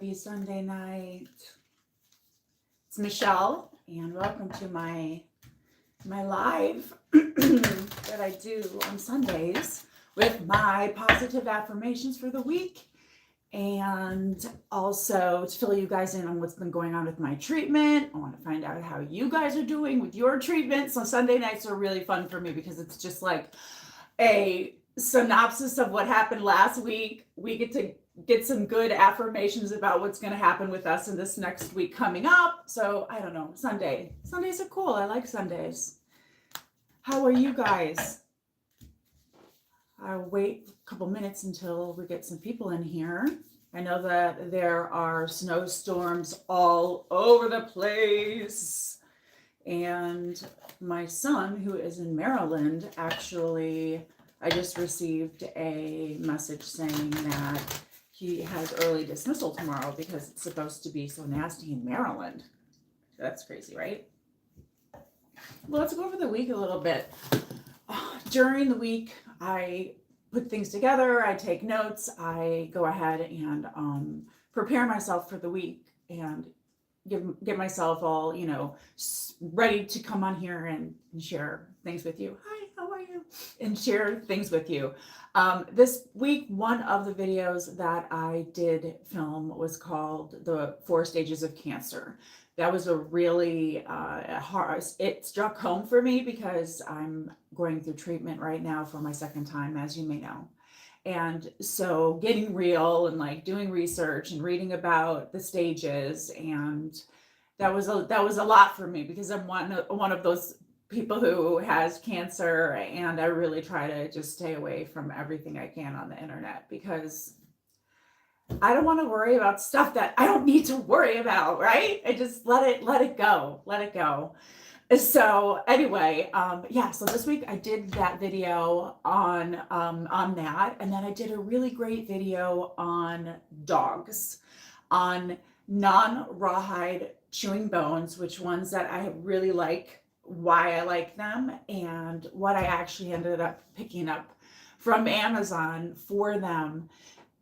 Happy Sunday night. It's Michelle, and welcome to my live that I do on Sundays with my positive affirmations for the week, and also to fill you guys in on what's been going on with my treatment. I want to find out how you guys are doing with your treatment. So Sunday nights are really fun for me because it's just like a synopsis of what happened last week. We get to get some good affirmations about what's going to happen with us in this next week coming up. So I don't know, Sundays are cool. I like Sundays. How are you guys? I'll wait a couple minutes until we get some people in here. I know that there are snowstorms all over the place. And my son, who is in Maryland, actually, I just received a message saying that he has early dismissal tomorrow because it's supposed to be so nasty in Maryland. That's crazy, right? Well, let's go over the week a little bit. During the week, I put things together, I take notes, I go ahead and prepare myself for the week and get myself all, ready to come on here and share things with you. Hi, how are you? And share things with you. This week, one of the videos that I did film was called The 4 Stages of Cancer. That was a really hard, it struck home for me because I'm going through treatment right now for my second time, as you may know. And so getting real and like doing research and reading about the stages, and that was a lot for me because I'm one of those people who has cancer, and I really try to just stay away from everything I can on the internet because I don't want to worry about stuff that I don't need to worry about, right? I just let it go. So anyway, so this week I did that video on that, and then I did a really great video on dogs, on non-rawhide chewing bones, which ones that I really like, why I like them, and what I actually ended up picking up from Amazon for them.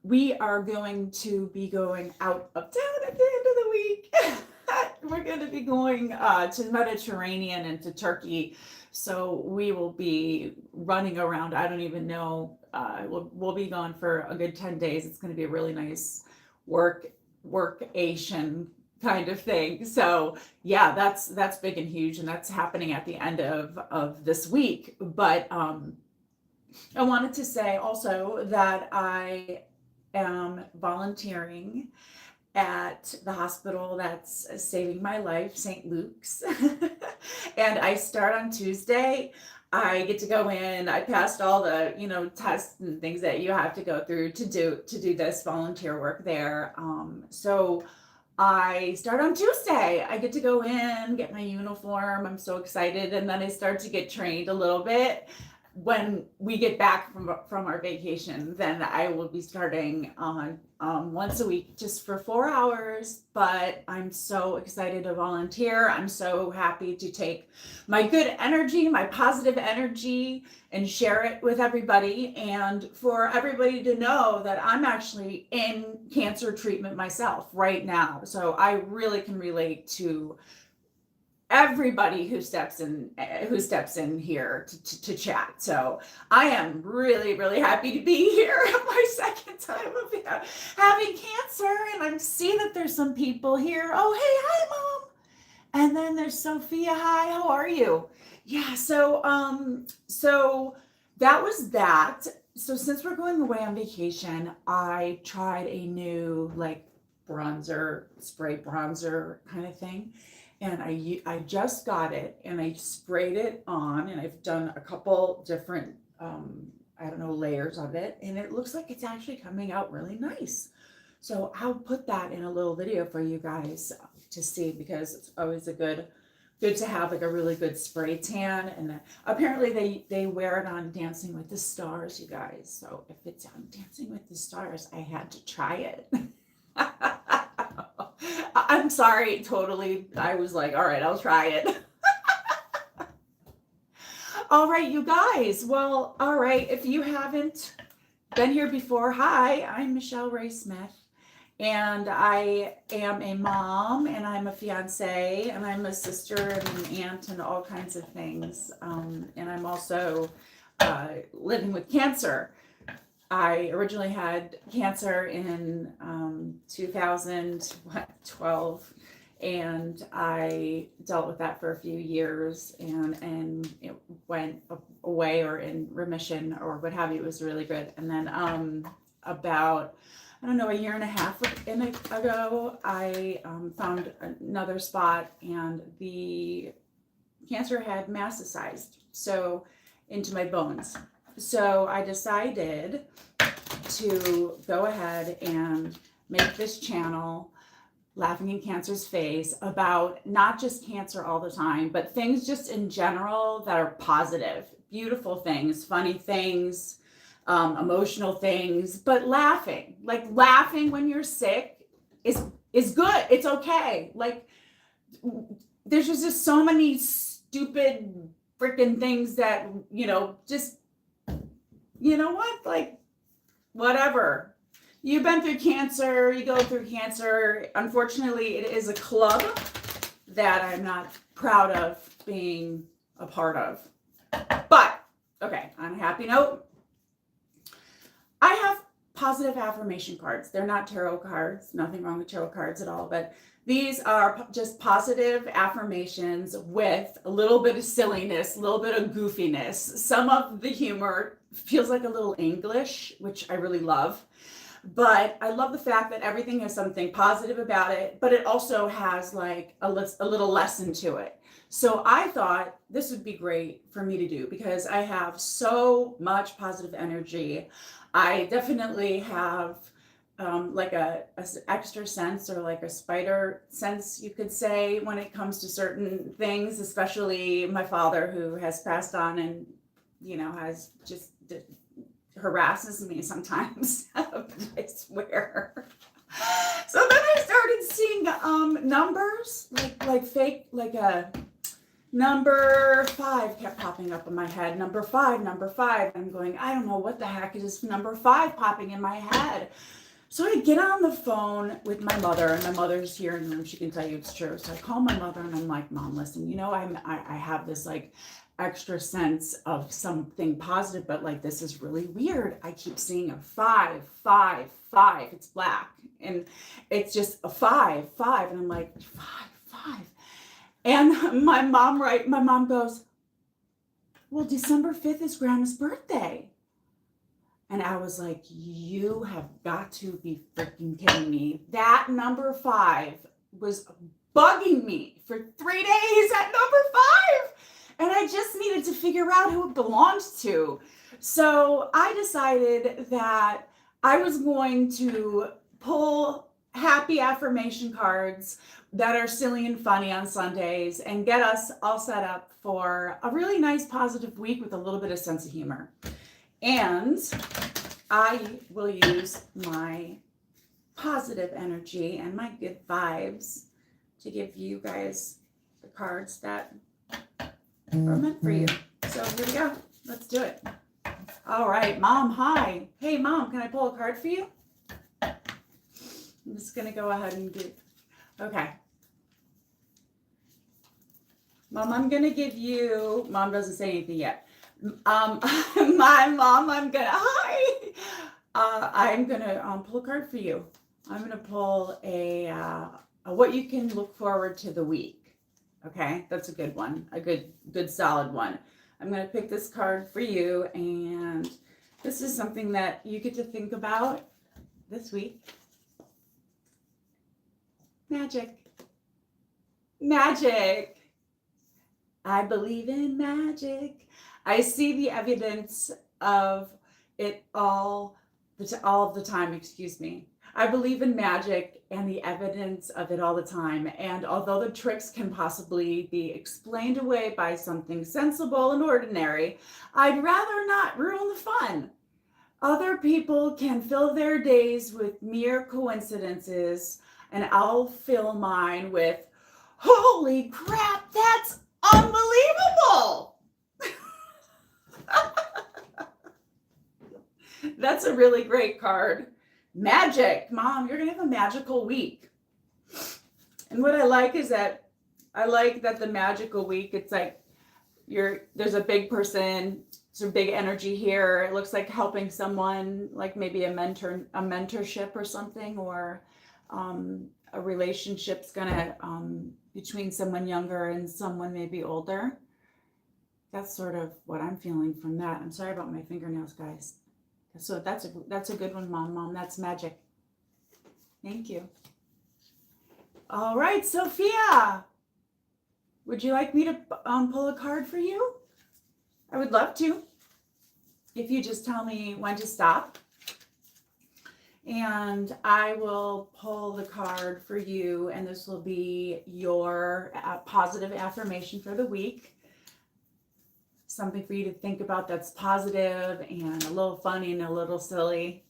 We are going to be going out of town at the end of the week. We're going to be going to the Mediterranean and to Turkey. So we will be running around. I don't even know. We'll be gone for a good 10 days. It's going to be a really nice workation kind of thing. So yeah, that's big and huge, and that's happening at the end of this week. But I wanted to say also that I am volunteering at the hospital that's saving my life, St. Luke's. And I start on Tuesday. I get to go in. I passed all the, tests and things that you have to go through to do this volunteer work there. So I start on Tuesday. I get to go in, get my uniform. I'm so excited. And then I start to get trained a little bit. When we get back from our vacation, then I will be starting on once a week just for 4 hours. But I'm so excited to volunteer. I'm so happy to take my good energy, my positive energy, and share it with everybody, and for everybody to know that I'm actually in cancer treatment myself right now. So I really can relate to everybody who steps in here to chat. So I am really, really happy to be here my second time of having cancer, and I'm seeing that there's some people here. Oh, hey, hi, Mom. And then there's Sophia. Hi, how are you? Yeah, so that was that. So since we're going away on vacation, I tried a new spray bronzer kind of thing. And I just got it, and I sprayed it on, and I've done a couple different, layers of it, and it looks like it's actually coming out really nice. So I'll put that in a little video for you guys to see, because it's always good to have like a really good spray tan. And apparently they wear it on Dancing with the Stars, you guys. So if it's on Dancing with the Stars, I had to try it. I'm sorry, totally. I was like, all right, I'll try it. All right, you guys. Well, all right. If you haven't been here before, hi, I'm Michelle Ray Smith, And I am a mom, and I'm a fiance, and I'm a sister and an aunt and all kinds of things. And I'm also living with cancer. I originally had cancer in 2012, and I dealt with that for a few years, and it went away or in remission or what have you. It was really good. And then about, I don't know, a year and a half ago, I found another spot, and the cancer had metastasized so into my bones. So I decided to go ahead and make this channel, Laughing in Cancer's Face, about not just cancer all the time, but things just in general that are positive, beautiful things, funny things, emotional things, but laughing. Like, laughing when you're sick is good. It's okay. Like, there's just so many stupid freaking things that, just, you know what? Like, whatever. You've been through cancer, you go through cancer. Unfortunately, it is a club that I'm not proud of being a part of. But, okay, on a happy note, I have positive affirmation cards. They're not tarot cards, nothing wrong with tarot cards at all, but these are just positive affirmations with a little bit of silliness, a little bit of goofiness. Some of the humor feels like a little English, which I really love. But I love the fact that everything has something positive about it, but it also has like a little lesson to it. So I thought this would be great for me to do because I have so much positive energy. I definitely have like a extra sense, or like a spider sense, you could say, when it comes to certain things, especially my father, who has passed on and, has just harasses me sometimes. I swear. So then I started seeing numbers, like fake, like a number 5 kept popping up in my head. Number 5, number 5. I'm going, I don't know what the heck is number 5 popping in my head. So I get on the phone with my mother, and my mother's here in the room. She can tell you it's true. So I call my mother, and I'm like, Mom, listen, I have this like extra sense of something positive, but like, this is really weird. I keep seeing a 5, 5, 5. It's black, and it's just a 5, 5. And I'm like, 5, 5. And my mom goes, well, December 5th is Grandma's birthday. And I was like, you have got to be freaking kidding me. That number 5 was bugging me for 3 days at number 5. And I just needed to figure out who it belonged to. So I decided that I was going to pull happy affirmation cards that are silly and funny on Sundays and get us all set up for a really nice positive week with a little bit of sense of humor. And I will use my positive energy and my good vibes to give you guys the cards that are meant for you. So here we go. Let's do it. All right, Mom, hi. Hey, Mom, can I pull a card for you? I'm just going to go ahead and do. Okay. Mom, I'm going to give you, Mom doesn't say anything yet. My mom, I'm going to pull a card for you. I'm going to pull a what you can look forward to the week. Okay, that's a good one, a good solid one. I'm going to pick this card for you, and this is something that you get to think about this week. Magic. Magic. I believe in magic. I see the evidence of it all of the time, excuse me. I believe in magic and the evidence of it all the time. And although the tricks can possibly be explained away by something sensible and ordinary, I'd rather not ruin the fun. Other people can fill their days with mere coincidences, and I'll fill mine with, holy crap, that's unbelievable! That's a really great card. Magic. Mom, you're going to have a magical week. And what I like is that the magical week, it's like there's a big person, some big energy here. It looks like helping someone, like maybe a mentorship or something, or a relationship's gonna between someone younger and someone maybe older. That's sort of what I'm feeling from that. I'm sorry about my fingernails, guys. So that's a good one, Mom. That's magic. Thank you. All right, Sophia. Would you like me to pull a card for you? I would love to. If you just tell me when to stop. And I will pull the card for you, and this will be your positive affirmation for the week. Something for you to think about that's positive and a little funny and a little silly.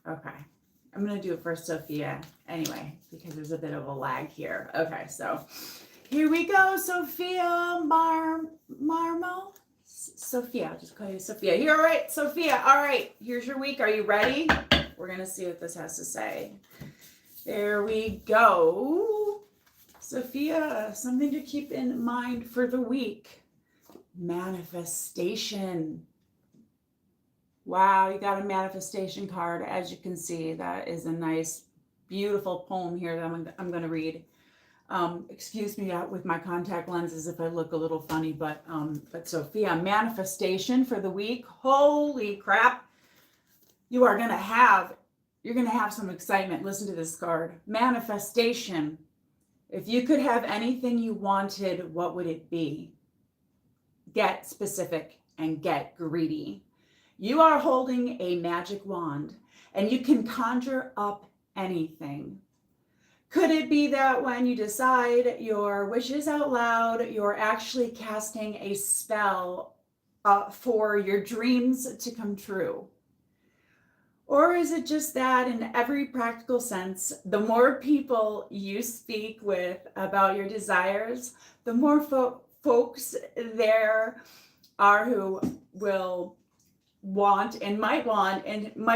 Okay. I'm going to do it for Sophia anyway, because there's a bit of a lag here. Okay, so here we go, Sophia Marmo. Sophia, I'll just call you Sophia. Here, all right, Sophia. All right, here's your week. Are you ready? We're going to see what this has to say. There we go. Sophia, something to keep in mind for the week. Manifestation. Wow, you got a manifestation card. As you can see, that is a nice, beautiful poem here that I'm going to read. Excuse me with my contact lenses if I look a little funny, but Sophia, manifestation for the week. Holy crap. You're going to have some excitement. Listen to this card. Manifestation. If you could have anything you wanted, what would it be? Get specific and get greedy. You are holding a magic wand, and you can conjure up anything. Could it be that when you decide your wishes out loud, you're actually casting a spell for your dreams to come true? Or is it just that in every practical sense, the more people you speak with about your desires, the more folks there are who will want and might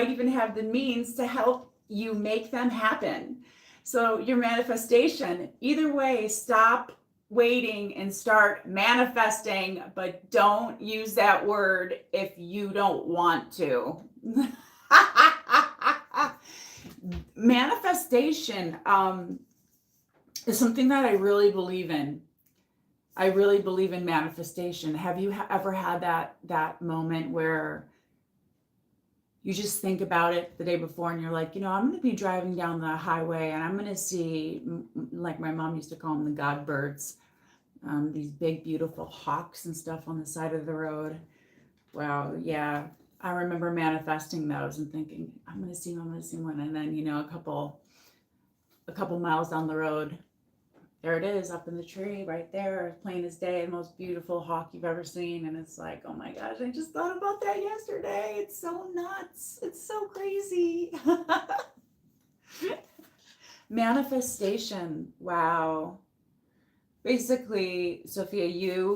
even have the means to help you make them happen. So your manifestation, either way, stop waiting and start manifesting, but don't use that word if you don't want to. Manifestation is something that I really believe in. I really believe in manifestation. Have you ever had that moment where you just think about it the day before and you're like, I'm going to be driving down the highway and I'm going to see, like my mom used to call them, the God birds, these big, beautiful hawks and stuff on the side of the road. Wow. Yeah. I remember manifesting those and thinking, I'm going to see one. And then, a couple miles down the road, there it is up in the tree right there, plain as day, the most beautiful hawk you've ever seen. And it's like, oh my gosh, I just thought about that yesterday. It's so nuts. It's so crazy. Manifestation. Wow. Basically, Sophia,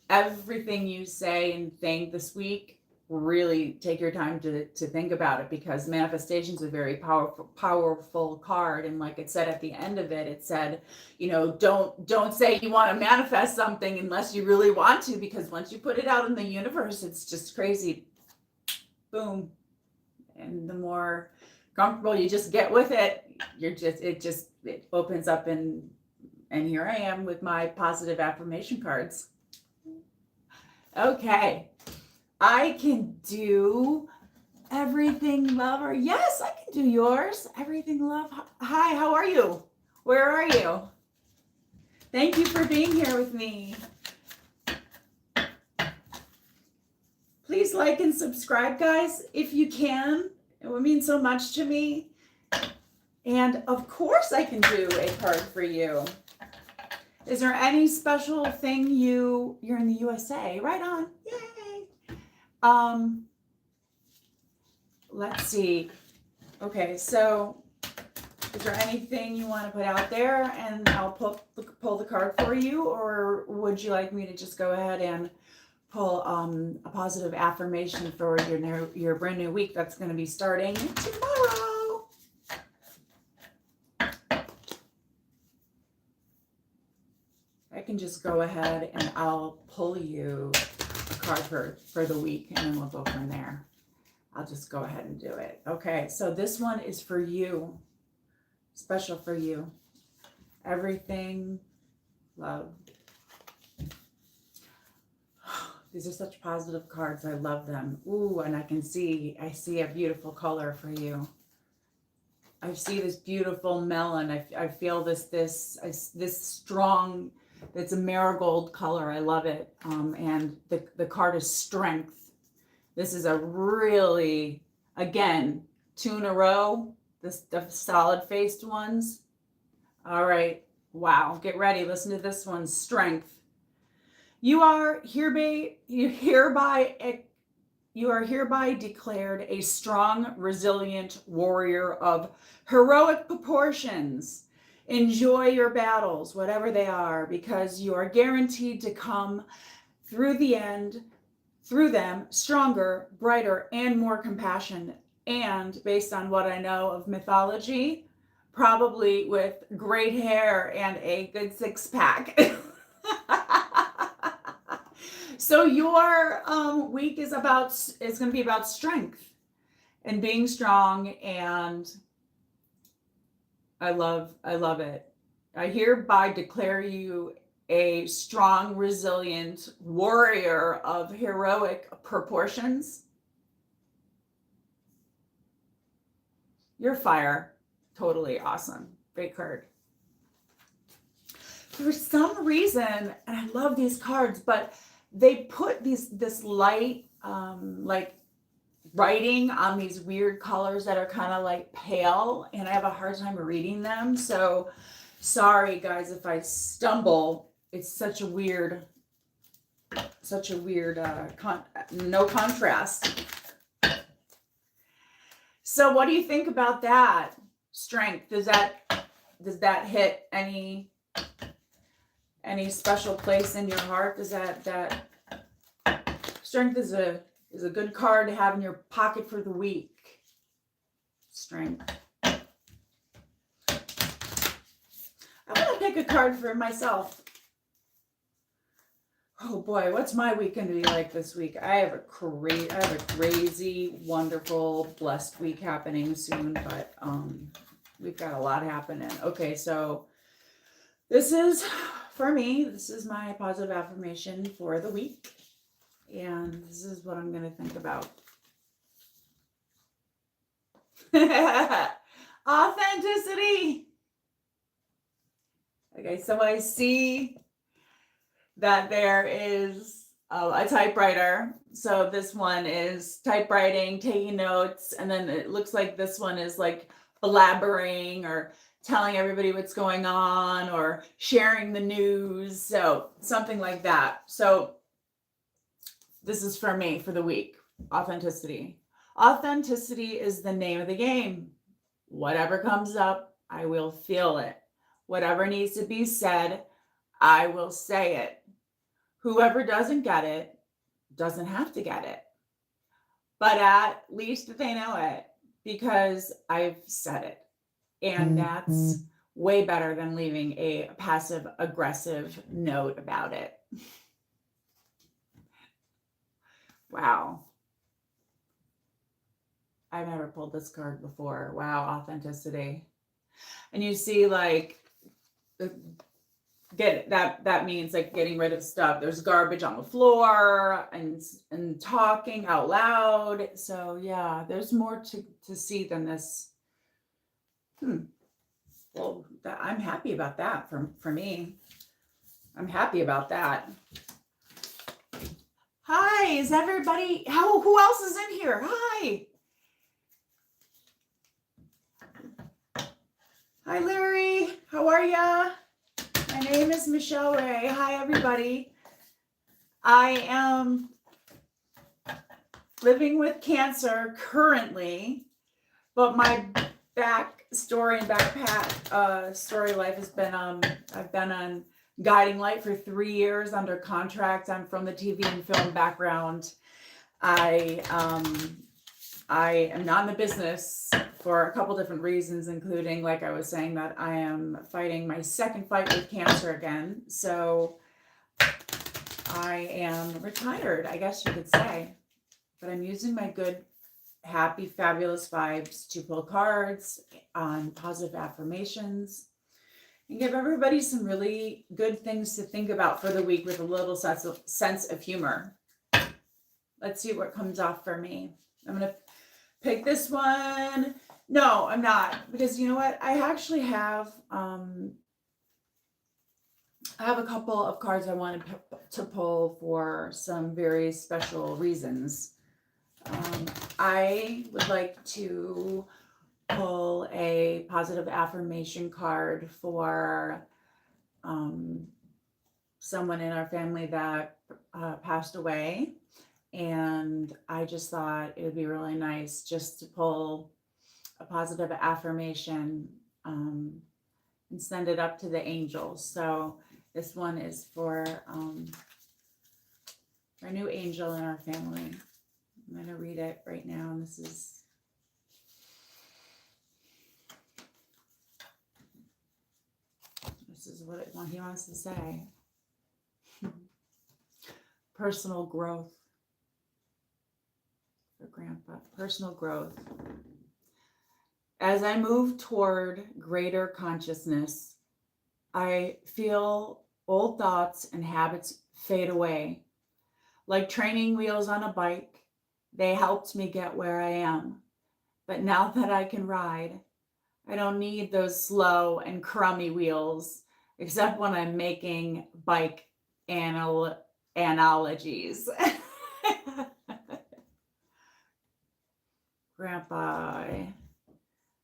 everything you say and think this week, really take your time to think about it, because manifestation is a very powerful card. And like it said at the end of it, it said, don't say you want to manifest something unless you really want to, because once you put it out in the universe, it's just crazy. Boom. And the more comfortable you just get with it, it opens up, and here I am with my positive affirmation cards. Okay. I can do everything, lover. Yes, I can do yours. Everything, love. Hi, how are you? Where are you? Thank you for being here with me. Please like and subscribe, guys, if you can. It would mean so much to me. And of course I can do a card for you. Is there any special thing you're in the USA? Right on. Yay. Let's see. Okay, so is there anything you want to put out there and I'll pull the card for you, or would you like me to just go ahead and pull a positive affirmation for your brand new week that's going to be starting tomorrow. I can just go ahead and I'll pull you a card for the week, and then we'll go from there. I'll just go ahead and do it. Okay, so this one is for you, special for you. Everything, love. These are such positive cards. I love them. Ooh, and I see a beautiful color for you. I see this beautiful melon. I feel this strong, it's a marigold color. I love it. And the card is strength. This is a really, again, 2 in a row, the solid-faced ones. All right. Wow. Get ready. Listen to this one. Strength. You are hereby declared a strong, resilient warrior of heroic proportions. Enjoy your battles, whatever they are, because you are guaranteed to come through them stronger, brighter, and more compassionate. And based on what I know of mythology, probably with great hair and a good 6-pack. So your week is going to be about strength and being strong, and I love it. I hereby declare you a strong, resilient warrior of heroic proportions. You're fire. Totally awesome. Great card. For some reason, and I love these cards, but they put this light, like writing on these weird colors that are kind of like pale, and I have a hard time reading them. So sorry guys if I stumble. It's such a weird no contrast. So what do you think about that? Strength, does that hit any special place in your heart? Does that strength is a good card to have in your pocket for the week. Strength. I want to pick a card for myself. Oh boy, what's my week going to be like this week? I have a crazy, wonderful, blessed week happening soon, but we've got a lot happening. Okay, so this is, for me, this is my positive affirmation for the week. And this is what I'm going to think about. Authenticity. Okay, so I see that there is a typewriter. So this one is typewriting, taking notes, and then it looks like this one is like blabbering or telling everybody what's going on or sharing the news. So something like that. So this is for me for the week. Authenticity. Authenticity is the name of the game. Whatever comes up, I will feel it. Whatever needs to be said, I will say it. Whoever doesn't get it doesn't have to get it. But at least they know it because I've said it. And that's way better than leaving a passive aggressive note about it. Wow. I've never pulled this card before. Wow, authenticity. And you see like that means like getting rid of stuff. There's garbage on the floor and talking out loud. So yeah, there's more to see than this. Well, I'm happy about that for me. I'm happy about that. Hi, is everybody, who else is in here? Hi. Hi, Larry. How are ya? My name is Michelle Ray. Hi, everybody. I am living with cancer currently, but my back story and backpack story life has been, I've been on guiding light for 3 years under contract. I'm from the TV and film background. I am not in the business for a couple different reasons, including, like I was saying, that I am fighting my second fight with cancer again. So I am retired, I guess you could say. But I'm using my good, happy, fabulous vibes to pull cards on positive affirmations and give everybody some really good things to think about for the week with a little sense of humor. Let's see what comes off for me. I'm going to pick this one. No, I'm not, because you know what? I actually have a couple of cards I wanted to pull for some very special reasons. I would like to pull a positive affirmation card for someone in our family that passed away. And I just thought it would be really nice just to pull a positive affirmation and send it up to the angels. So this one is for our new angel in our family. I'm going to read it right now. And this is what he wants to say. Personal growth. For Grandpa. Personal growth. As I move toward greater consciousness, I feel old thoughts and habits fade away. Like training wheels on a bike, they helped me get where I am. But now that I can ride, I don't need those slow and crummy wheels, except when I'm making bike analogies. Grandpa.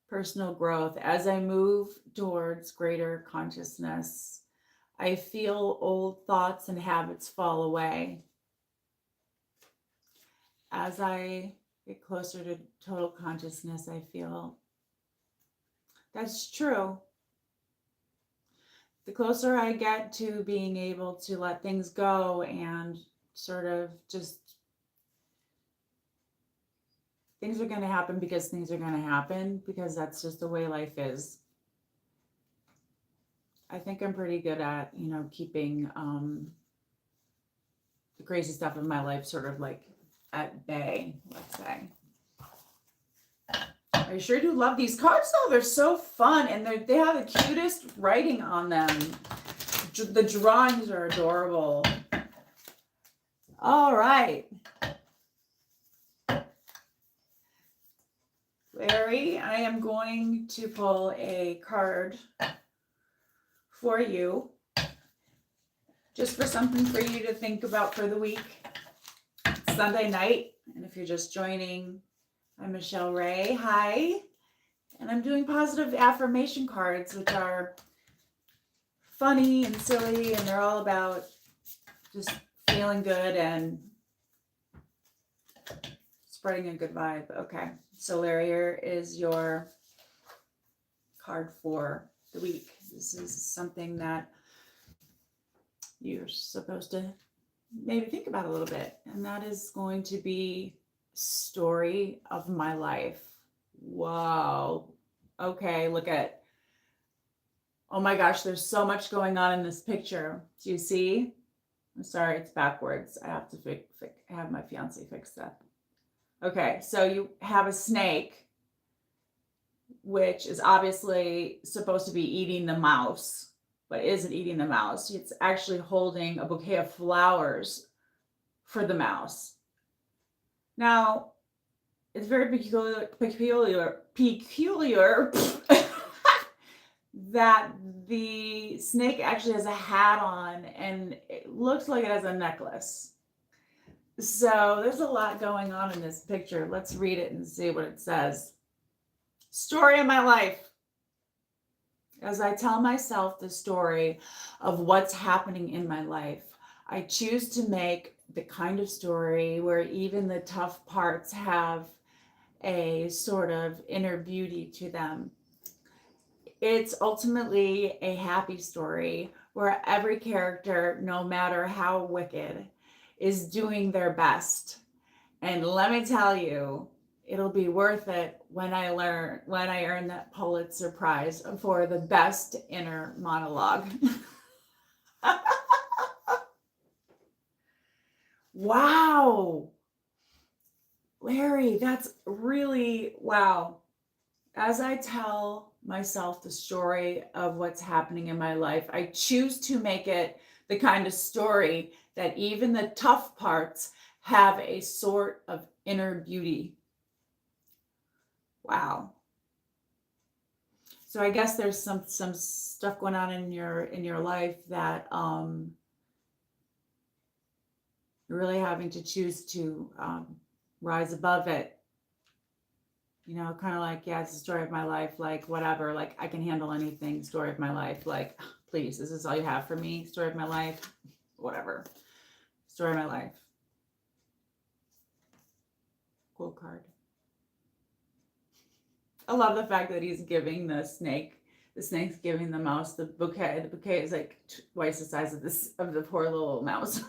Personal growth. As I move towards greater consciousness, I feel old thoughts and habits fall away. As I get closer to total consciousness, I feel that's true. The closer I get to being able to let things go and sort of just, things are going to happen because things are going to happen, because that's just the way life is. I think I'm pretty good at, keeping the crazy stuff in my life sort of like at bay, let's say. I sure do love these cards though. They're so fun, and they have the cutest writing on them. The drawings are adorable. All right. Larry, I am going to pull a card for you, just for something for you to think about for the week. It's Sunday night, and if you're just joining, I'm Michelle Ray. Hi. And I'm doing positive affirmation cards, which are funny and silly, and they're all about just feeling good and spreading a good vibe. Okay. So Larry, here is your card for the week. This is something that you're supposed to maybe think about a little bit, and that is going to be story of my life. Wow. Okay, look at, oh my gosh, there's so much going on in this picture. Do you see? I'm sorry, it's backwards. I have to have my fiance fix that. Okay, so you have a snake, which is obviously supposed to be eating the mouse, but isn't eating the mouse. It's actually holding a bouquet of flowers for the mouse. Now, it's very peculiar that the snake actually has a hat on, and it looks like it has a necklace. So there's a lot going on in this picture. Let's read it and see what it says. Story of my life. As I tell myself the story of what's happening in my life, I choose to make the kind of story where even the tough parts have a sort of inner beauty to them. It's ultimately a happy story where every character, no matter how wicked, is doing their best. And let me tell you, it'll be worth it when I earn that Pulitzer Prize for the best inner monologue. Wow. Larry, that's really wow. As I tell myself the story of what's happening in my life, I choose to make it the kind of story that even the tough parts have a sort of inner beauty. Wow. So I guess there's some stuff going on in your life that you're really having to choose to rise above it. You know, kind of like, yeah, it's the story of my life, like whatever, like I can handle anything, story of my life, like please, this is all you have for me, story of my life, whatever, story of my life. Cool card. I love the fact that he's giving the snake's giving the mouse the bouquet. The bouquet is like twice the size of the poor little mouse.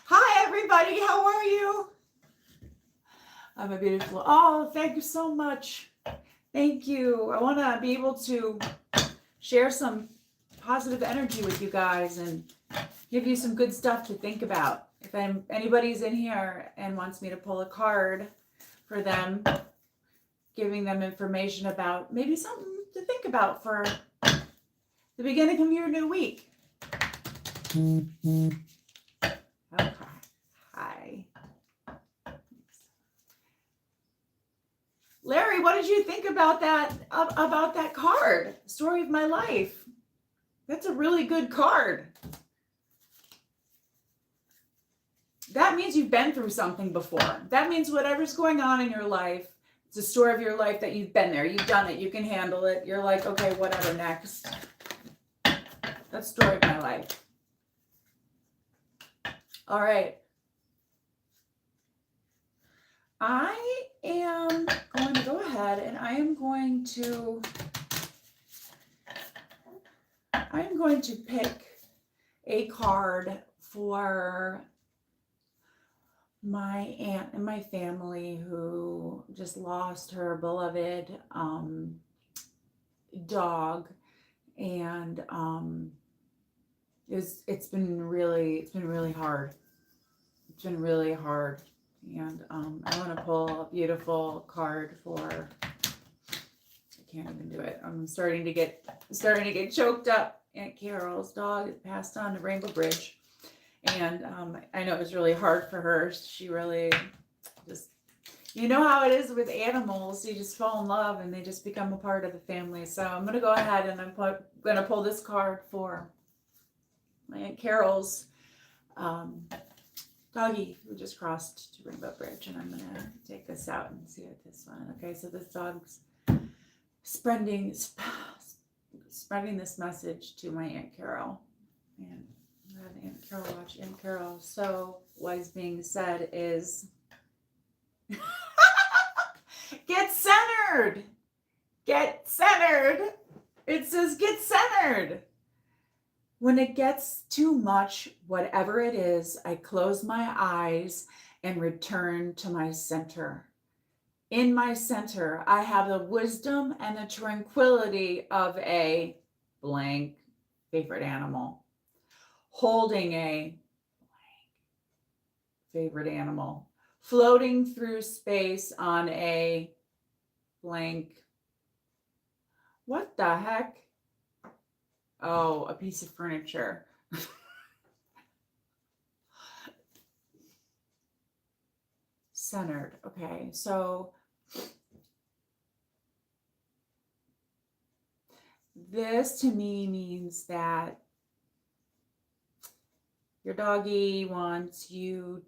Hi everybody, how are you? I'm a beautiful. Oh, thank you so much. Thank you. I want to be able to share some positive energy with you guys and give you some good stuff to think about. If anybody's in here and wants me to pull a card for them, giving them information about maybe something to think about for the beginning of your new week. Okay. Hi. Larry, what did you think about that card? Story of my life. That's a really good card. That means you've been through something before. That means whatever's going on in your life, it's a story of your life that you've been there. You've done it. You can handle it. You're like, okay, whatever, next. That's the story of my life. All right. I am going to go ahead and I am going to pick a card for my aunt and my family who just lost her beloved dog, and it's been really hard. It's been really hard, and I want to pull a beautiful card for. I can't even do it. I'm starting to get choked up. Aunt Carol's dog is passed on to Rainbow Bridge. And I know it was really hard for her. She really just, you know how it is with animals. You just fall in love and they just become a part of the family. So I'm going to go ahead and I'm going to pull this card for my Aunt Carol's doggy who just crossed to Rainbow Bridge. And I'm going to take this out and see what this one. Okay, so this dog's spreading this message to my Aunt Carol. And Aunt Carol watch Aunt Carol. So what is being said is get centered. Get centered. It says get centered. When it gets too much, whatever it is, I close my eyes and return to my center. In my center, I have the wisdom and the tranquility of a blank favorite animal. Holding a favorite animal, floating through space on a blank. What the heck? Oh, a piece of furniture. Centered. Okay, so this to me means that your doggy wants you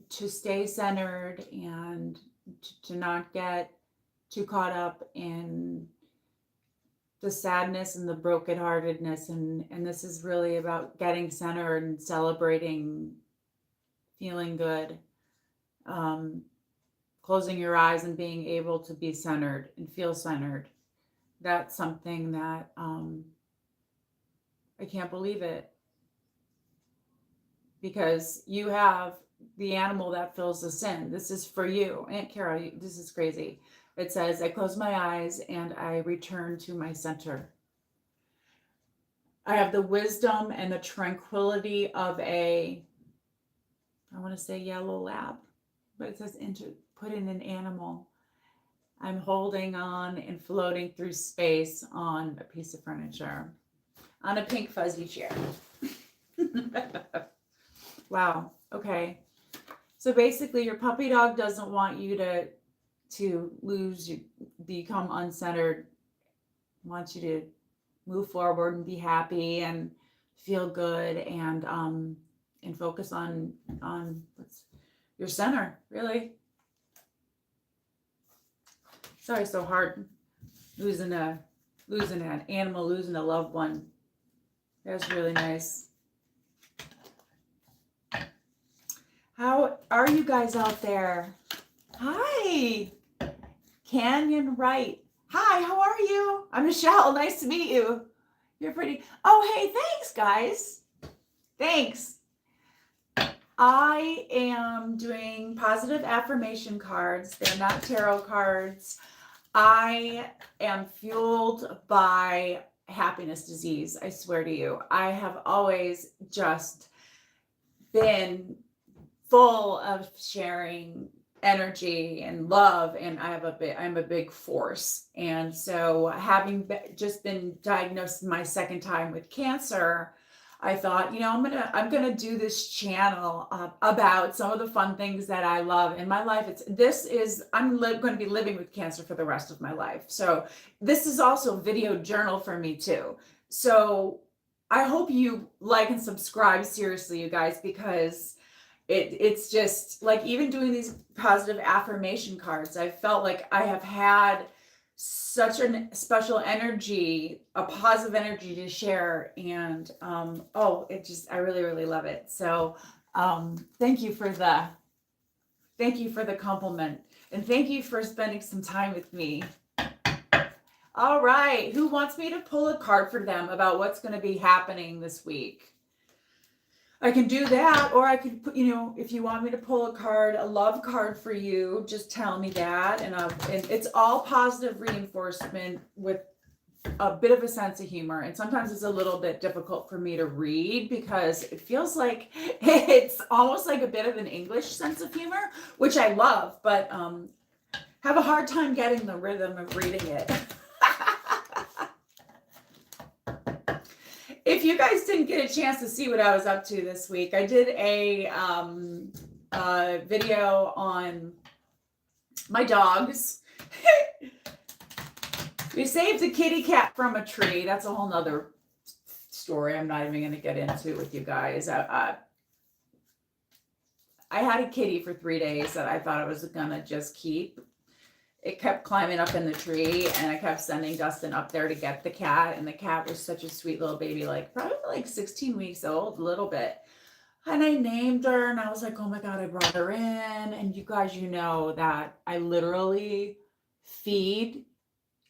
to stay centered and to not get too caught up in the sadness and the brokenheartedness. And this is really about getting centered and celebrating feeling good. Closing your eyes and being able to be centered and feel centered. That's something that I can't believe it, because you have the animal that fills the sin. This is for you. Aunt Carol, this is crazy. It says, I close my eyes and I return to my center. I have the wisdom and the tranquility of I want to say yellow lab, but it says put in an animal. I'm holding on and floating through space on a piece of furniture, on a pink fuzzy chair. Wow. Okay. So basically, your puppy dog doesn't want you to become uncentered. Wants you to move forward and be happy and feel good and focus on what's your center, really. Sorry, so hard losing an animal, losing a loved one. That's really nice. How are you guys out there? Hi, Canyon Wright. Hi, how are you? I'm Michelle. Nice to meet you. You're pretty. Oh, hey, thanks, guys. Thanks. I am doing positive affirmation cards. They're not tarot cards. I am fueled by happiness disease. I swear to you. I have always just been full of sharing energy and love, and I'm a big force. And so, having just been diagnosed my second time with cancer, I thought, I'm gonna do this channel about some of the fun things that I love in my life. I'm going to be living with cancer for the rest of my life. So this is also a video journal for me too. So I hope you like and subscribe, seriously, you guys, because it's just like, even doing these positive affirmation cards, I felt like I have had such a special energy, a positive energy to share. And I really, really love it. So thank you for the compliment, and thank you for spending some time with me. All right, who wants me to pull a card for them about what's going to be happening this week? I can do that, or I could put, if you want me to pull a love card for you, just tell me that. And it's all positive reinforcement with a bit of a sense of humor. And sometimes it's a little bit difficult for me to read because it feels like it's almost like a bit of an English sense of humor, which I love, but have a hard time getting the rhythm of reading it. If you guys didn't get a chance to see what I was up to this week, I did a video on my dogs. We saved a kitty cat from a tree. That's a whole nother story I'm not even going to get into with you guys. I had a kitty for 3 days that I thought I was going to just keep. It kept climbing up in the tree, and I kept sending Dustin up there to get the cat. And the cat was such a sweet little baby, probably 16 weeks old, a little bit. And I named her, and I was like, oh my God, I brought her in. And you guys, that I literally feed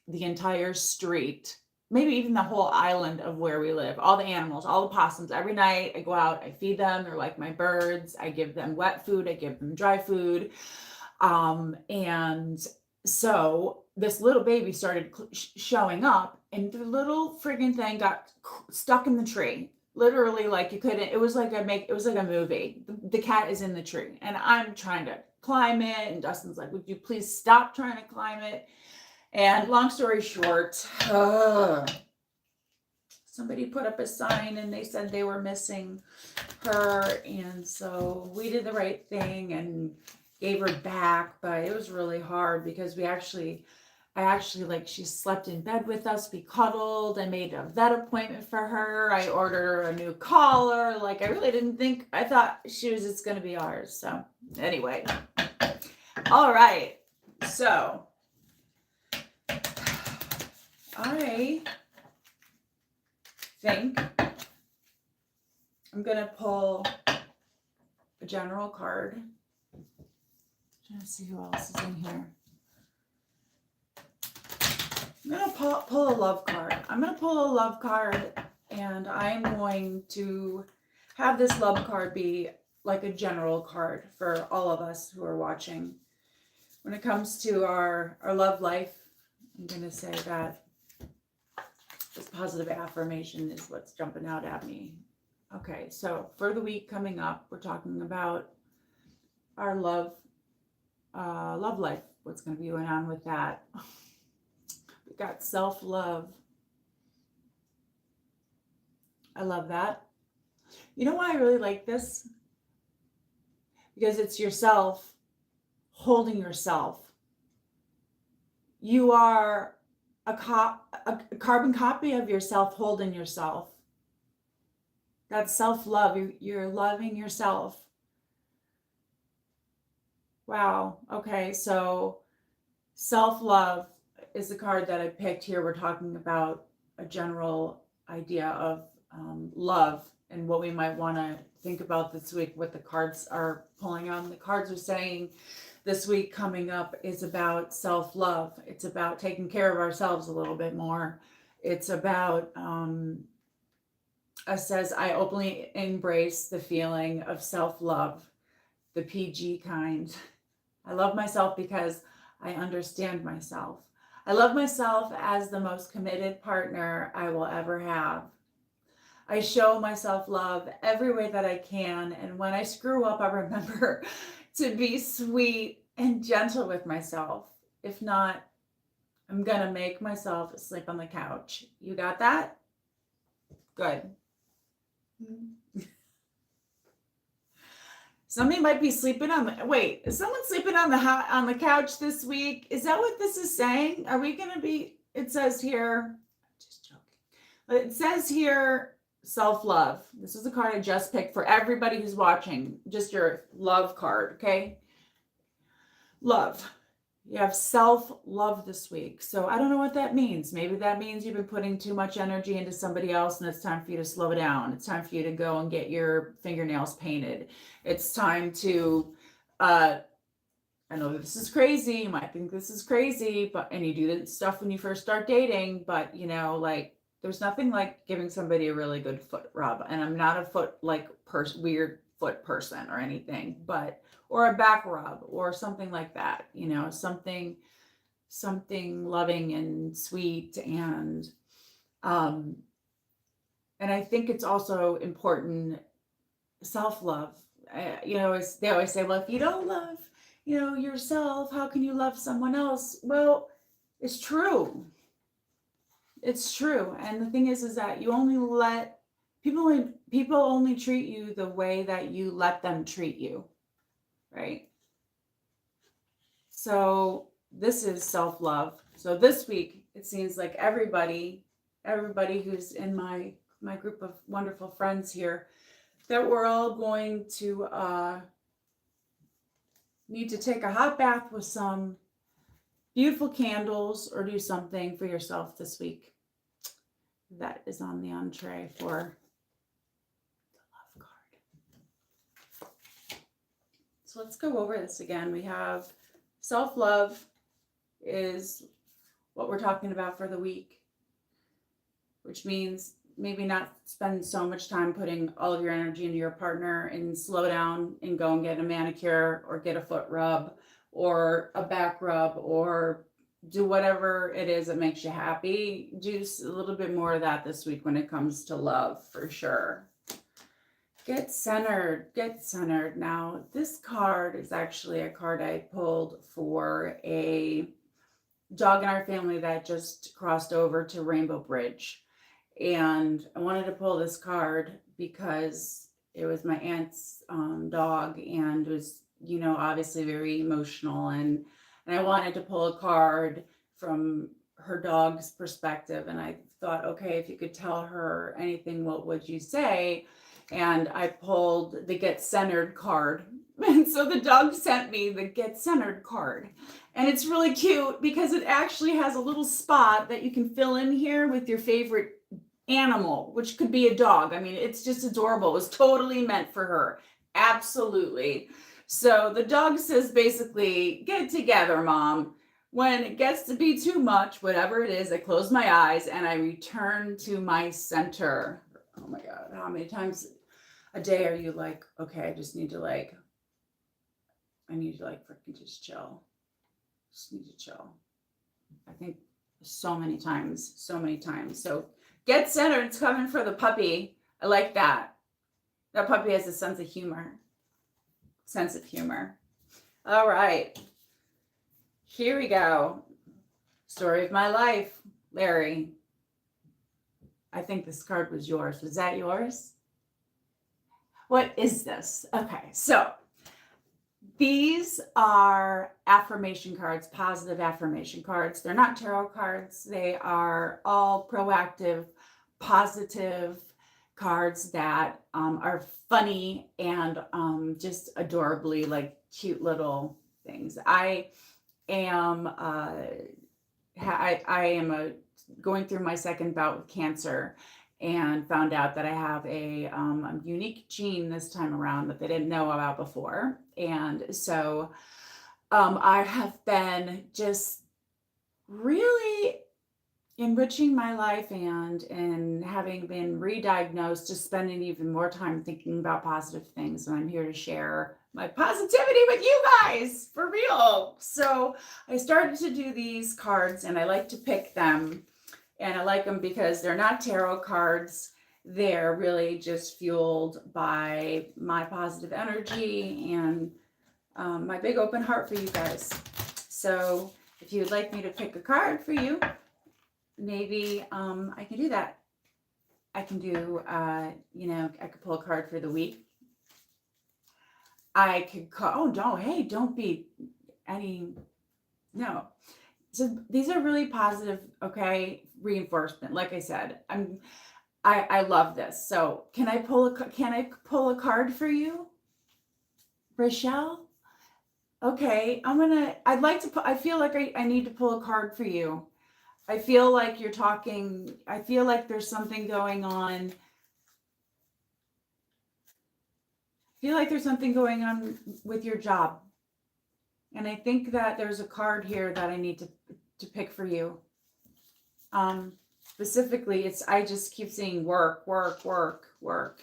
the entire street, maybe even the whole island of where we live, all the animals, all the possums. Every night I go out, I feed them. They're like my birds. I give them wet food. I give them dry food. And so this little baby started showing up, and the little friggin' thing got stuck in the tree. Literally, like, you couldn't, it was like a movie. The cat is in the tree, and I'm trying to climb it, and Dustin's like, would you please stop trying to climb it? And long story short, somebody put up a sign and they said they were missing her. And so we did the right thing and gave her back, but it was really hard because I actually, she slept in bed with us. We cuddled. I made a vet appointment for her. I ordered her a new collar. I really didn't think, I thought she was just going to be ours. So anyway, all right. So I think I'm going to pull a general card. Trying to see who else is in here. I'm going to pull a love card. I'm going to pull a love card, and I'm going to have this love card be like a general card for all of us who are watching. When it comes to our love life, I'm going to say that this positive affirmation is what's jumping out at me. Okay, so for the week coming up, we're talking about our love life. What's going to be going on with that? We got self-love. I love that. You know why I really like this? Because it's yourself holding yourself. You are a carbon copy of yourself holding yourself. That's self-love. You're loving yourself. Wow. Okay, so self-love is the card that I picked here. We're talking about a general idea of love and what we might want to think about this week, what the cards are pulling on. The cards are saying this week coming up is about self-love. It's about taking care of ourselves a little bit more. It's about, it says, I openly embrace the feeling of self-love, the PG kind. I love myself because I understand myself. I love myself as the most committed partner I will ever have. I show myself love every way that I can. And when I screw up, I remember to be sweet and gentle with myself. If not, I'm going to make myself sleep on the couch. You got that? Good. Somebody might be sleeping on the, wait, is someone sleeping on the couch this week? Is that what this is saying? Are we going to be, it says here, just joking. It says here, self-love. This is a card I just picked for everybody who's watching. Just your love card, okay? Love. You have self-love this week. So I don't know what that means. Maybe that means you've been putting too much energy into somebody else and it's time for you to slow down. It's time for you to go and get your fingernails painted. It's time to, I know this is crazy. You might think this is crazy, and you do this stuff when you first start dating, but you know, like, there's nothing like giving somebody a really good foot rub. And I'm not a foot, like, weird foot person or anything, but, or a back rub or something like that, you know, something loving and sweet. And I think it's also important, self-love. You know, they always say, well, if you don't love, you know, yourself, how can you love someone else? Well, it's true. It's true. And the thing is that you only let people only treat you the way that you let them treat you, right? So this is self-love. So this week, it seems like everybody who's in my group of wonderful friends here, that we're all going to need to take a hot bath with some beautiful candles or do something for yourself this week. That is on the entree for the love card. So let's go over this again. We have self-love is what we're talking about for the week, which means maybe not spend so much time putting all of your energy into your partner and slow down and go and get a manicure or get a foot rub or a back rub or do whatever it is that makes you happy. Do a little bit more of that this week when it comes to love, for sure. Get centered. Get centered. Now, this card is actually a card I pulled for a dog in our family that just crossed over to Rainbow Bridge. And I wanted to pull this card because it was my aunt's dog and it was, you know, obviously very emotional. And I wanted to pull a card from her dog's perspective. And I thought, okay, if you could tell her anything, what would you say? And I pulled the Get Centered card. And so the dog sent me the Get Centered card. And it's really cute because it actually has a little spot that you can fill in here with your favorite animal, which could be a dog. I mean, it's just adorable. It was totally meant for her. Absolutely. So the dog says basically, get it together, Mom. When it gets to be too much, whatever it is, I close my eyes and I return to my center. Oh my God, how many times a day are you like, okay, I just need to like, I need to like freaking just chill. Just need to chill. I think so many times, so many times. So get centered. It's coming for the puppy. I like that. That puppy has a sense of humor. Sense of humor. All right. Here we go. Story of my life, Larry. I think this card was yours. Was that yours? What is this? Okay, so these are affirmation cards, positive affirmation cards. They're not tarot cards. They are all proactive, positive cards that are funny and just adorably like cute little things. I am going through my second bout with cancer, and found out that I have a unique gene this time around that they didn't know about before. And so I have been just really enriching my life, and having been re-diagnosed, just spending even more time thinking about positive things. And I'm here to share my positivity with you guys, for real. So I started to do these cards, and I like to pick them. And I like them because they're not tarot cards. They're really just fueled by my positive energy and my big open heart for you guys. So if you would like me to pick a card for you, maybe I can do that. I can do, I could pull a card for the week. I could call, oh, no, hey, don't be no. So these are really positive, okay, reinforcement. Like I said, I love this. So can I pull a card for you, Rochelle? Okay, I feel like I need to pull a card for you. I feel like you're talking, I feel like there's something going on. I feel like there's something going on with your job. And I think that there's a card here that I need to pick for you. Specifically, I just keep seeing work, work, work, work.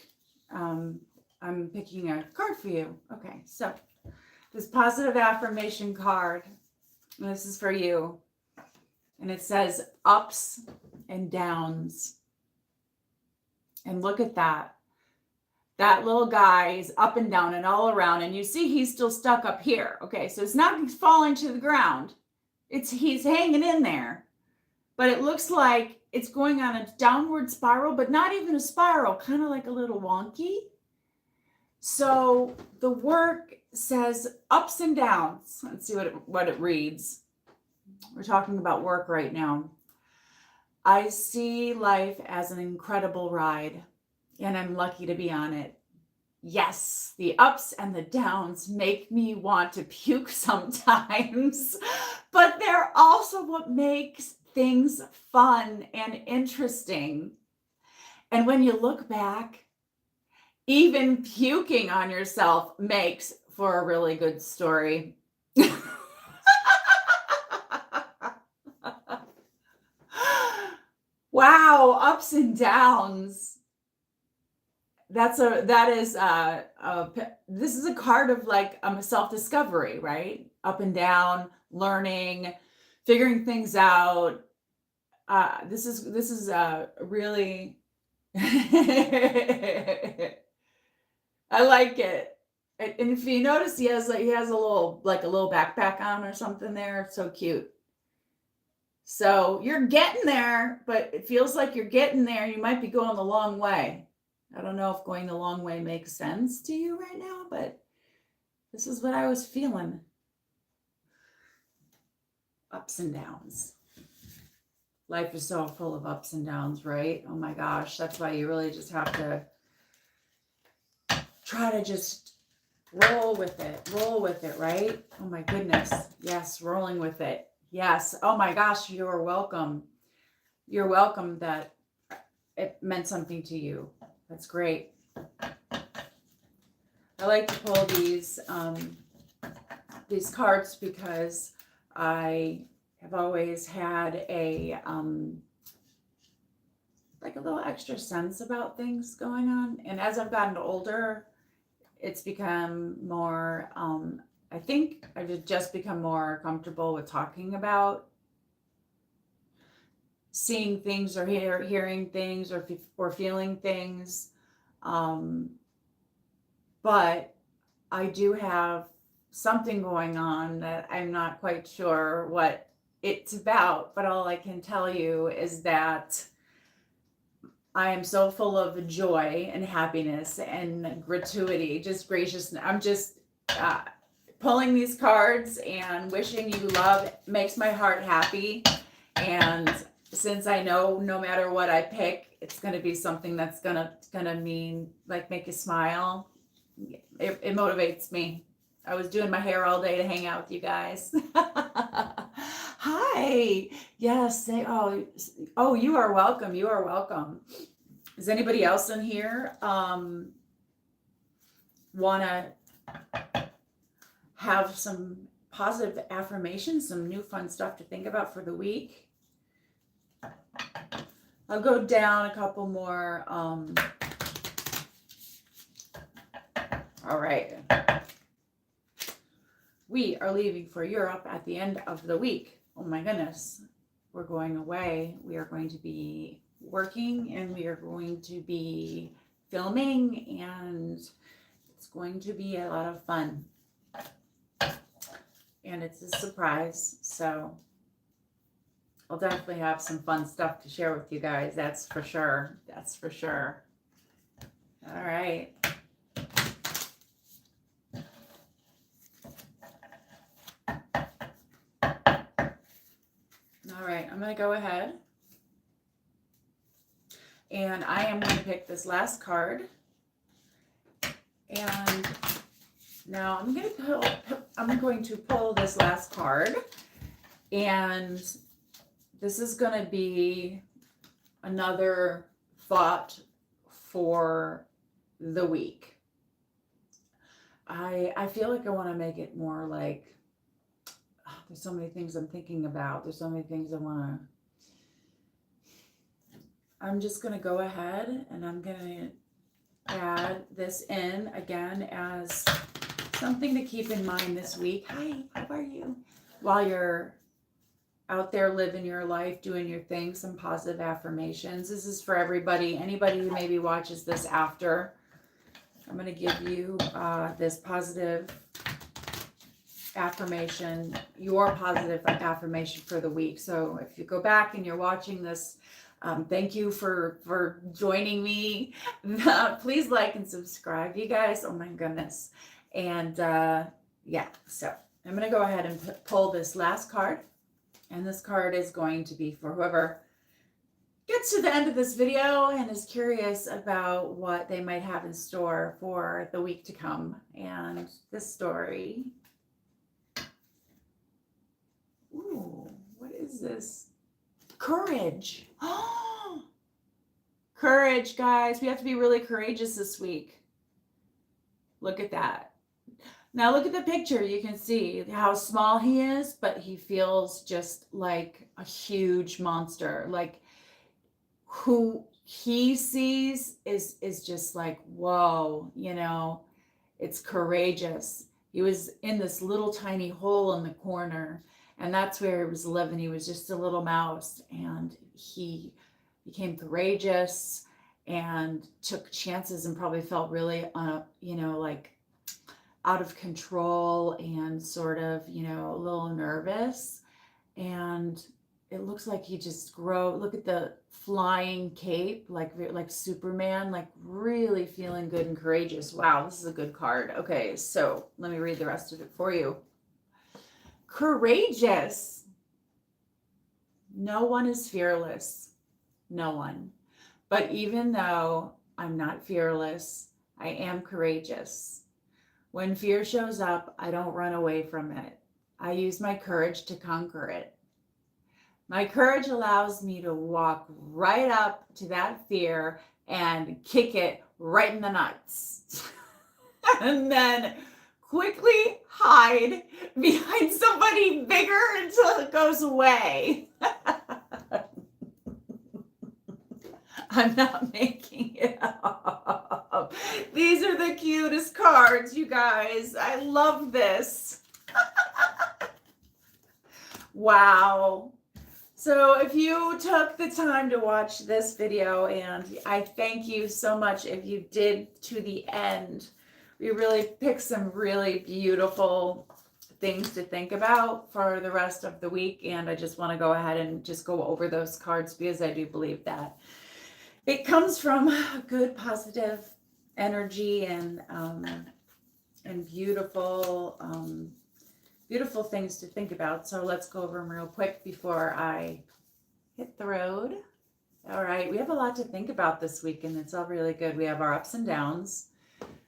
I'm picking a card for you. Okay, so this positive affirmation card, this is for you. And it says ups and downs. And look at that. That little guy is up and down and all around. And you see he's still stuck up here. Okay, so it's not falling to the ground. He's hanging in there. But it looks like it's going on a downward spiral, but not even a spiral, kind of like a little wonky. So the work says ups and downs. Let's see what it reads. We're talking about work right now. I see life as an incredible ride, and I'm lucky to be on it. Yes, the ups and the downs make me want to puke sometimes, but they're also what makes things fun and interesting. And when you look back, even puking on yourself makes for a really good story. Wow, ups and downs. This is a card of like self-discovery, right? Up and down, learning, figuring things out. This is really I like it. And if you notice, he has a little backpack on or something there. It's so cute. So you're getting there, but it feels like you're getting there. You might be going the long way. I don't know if going the long way makes sense to you right now, but this is what I was feeling. Ups and downs. Life is so full of ups and downs, right? Oh my gosh. That's why you really just have to try to just roll with it, right? Oh my goodness. Yes, rolling with it. Yes. Oh my gosh, you're welcome. You're welcome that it meant something to you. That's great. I like to pull these cards because I I've always had a like a little extra sense about things going on. And as I've gotten older, it's become more, I think I've just become more comfortable with talking about seeing things or hearing things or feeling things. But I do have something going on that I'm not quite sure what it's about, but all I can tell you is that I am so full of joy and happiness and gratuity, just graciousness. I'm just pulling these cards and wishing you love makes my heart happy. And since I know no matter what I pick, it's going to be something that's gonna mean like make you smile. It motivates me. I was doing my hair all day to hang out with you guys. Hi. Yes. Oh, you are welcome. You are welcome. Is anybody else in here want to have some positive affirmations, some new fun stuff to think about for the week? I'll go down a couple more. All right. We are leaving for Europe at the end of the week. Oh my goodness. We're going away. We are going to be working and we are going to be filming and it's going to be a lot of fun. And it's a surprise. So I'll definitely have some fun stuff to share with you guys. That's for sure. That's for sure. All right. All right, I'm going to go ahead and I am going to pick this last card. And now I'm going to pull this last card, and this is going to be another thought for the week. I feel like I want to make it more like, there's so many things I'm thinking about. There's so many things I'm just going to go ahead and I'm going to add this in again as something to keep in mind this week. Hi, how are you? While you're out there living your life, doing your thing, some positive affirmations. This is for everybody, anybody who maybe watches this after. I'm going to give you this positive affirmation, your positive affirmation for the week. So if you go back and you're watching this, thank you for joining me. Please like and subscribe, you guys. Oh my goodness. And yeah, so I'm going to go ahead and pull this last card. And this card is going to be for whoever gets to the end of this video and is curious about what they might have in store for the week to come. And this story. Ooh, what is this? Courage. Oh, courage, guys. We have to be really courageous this week. Look at that. Now look at the picture. You can see how small he is, but he feels just like a huge monster. Like who he sees is just like, whoa, you know, it's courageous. He was in this little tiny hole in the corner, and that's where he was living. He was just a little mouse, and he became courageous and took chances and probably felt really, you know, like out of control and sort of, you know, a little nervous. And it looks like he just look at the flying cape, like Superman, like really feeling good and courageous. Wow, this is a good card. Okay, so let me read the rest of it for you. Courageous. No one is fearless. No one. But even though I'm not fearless, I am courageous. When fear shows up, I don't run away from it. I use my courage to conquer it. My courage allows me to walk right up to that fear and kick it right in the nuts. And then quickly hide behind somebody bigger until it goes away. I'm not making it up. These are the cutest cards, you guys. I love this. Wow. So if you took the time to watch this video, and I thank you so much if you did to the end, we really picked some really beautiful things to think about for the rest of the week. And I just want to go ahead and just go over those cards because I do believe that it comes from good, positive energy and beautiful, beautiful things to think about. So let's go over them real quick before I hit the road. All right, we have a lot to think about this week, and it's all really good. We have our ups and downs.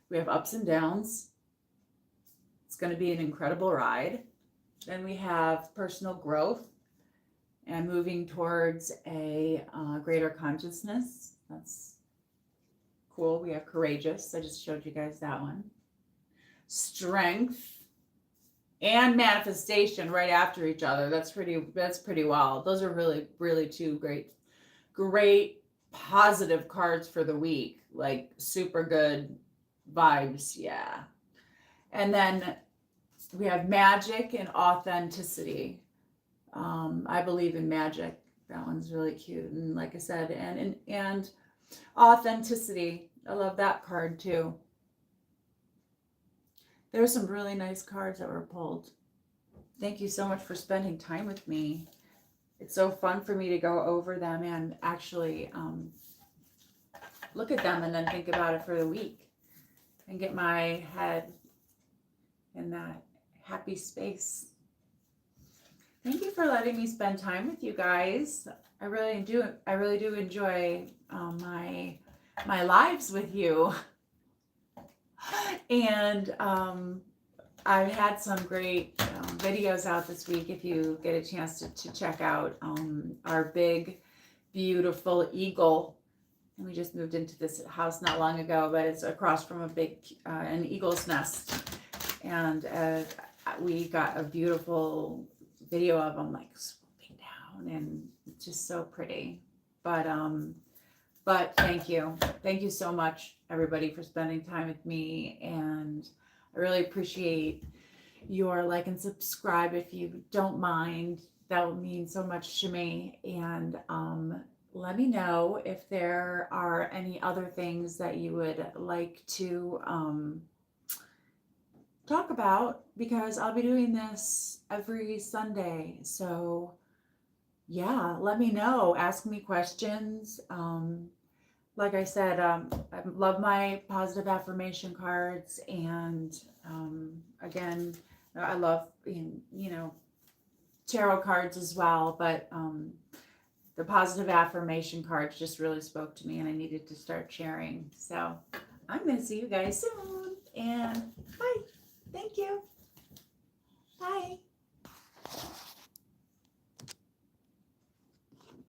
We have ups and downs. It's going to be an incredible ride. Then we have personal growth and moving towards a greater consciousness. That's cool. We have courageous. I just showed you guys that one. Strength and manifestation right after each other. That's pretty wild. Those are really two great positive cards for the week. Like super good vibes. Yeah. And then we have magic and authenticity. I believe in magic. That one's really cute. And like I said, and authenticity. I love that card too. There were some really nice cards that were pulled. Thank you so much for spending time with me. It's so fun for me to go over them and actually look at them and then think about it for the week and get my head in that happy space. Thank you for letting me spend time with you guys. I really do enjoy my lives with you. And I've had some great videos out this week. If you get a chance to check out our big, beautiful eagle. And we just moved into this house not long ago, but it's across from a big an eagle's nest. And we got a beautiful video of them like swooping down, and it's just so pretty. But thank you so much, everybody, for spending time with me, and I really appreciate your like and subscribe if you don't mind. That would mean so much to me. And let me know if there are any other things that you would like to talk about, because I'll be doing this every Sunday. So yeah, let me know. Ask me questions. Like I said, I love my positive affirmation cards, and again, I love tarot cards as well. But the positive affirmation cards just really spoke to me, and I needed to start sharing. So I'm going to see you guys soon, and bye. Thank you. Bye.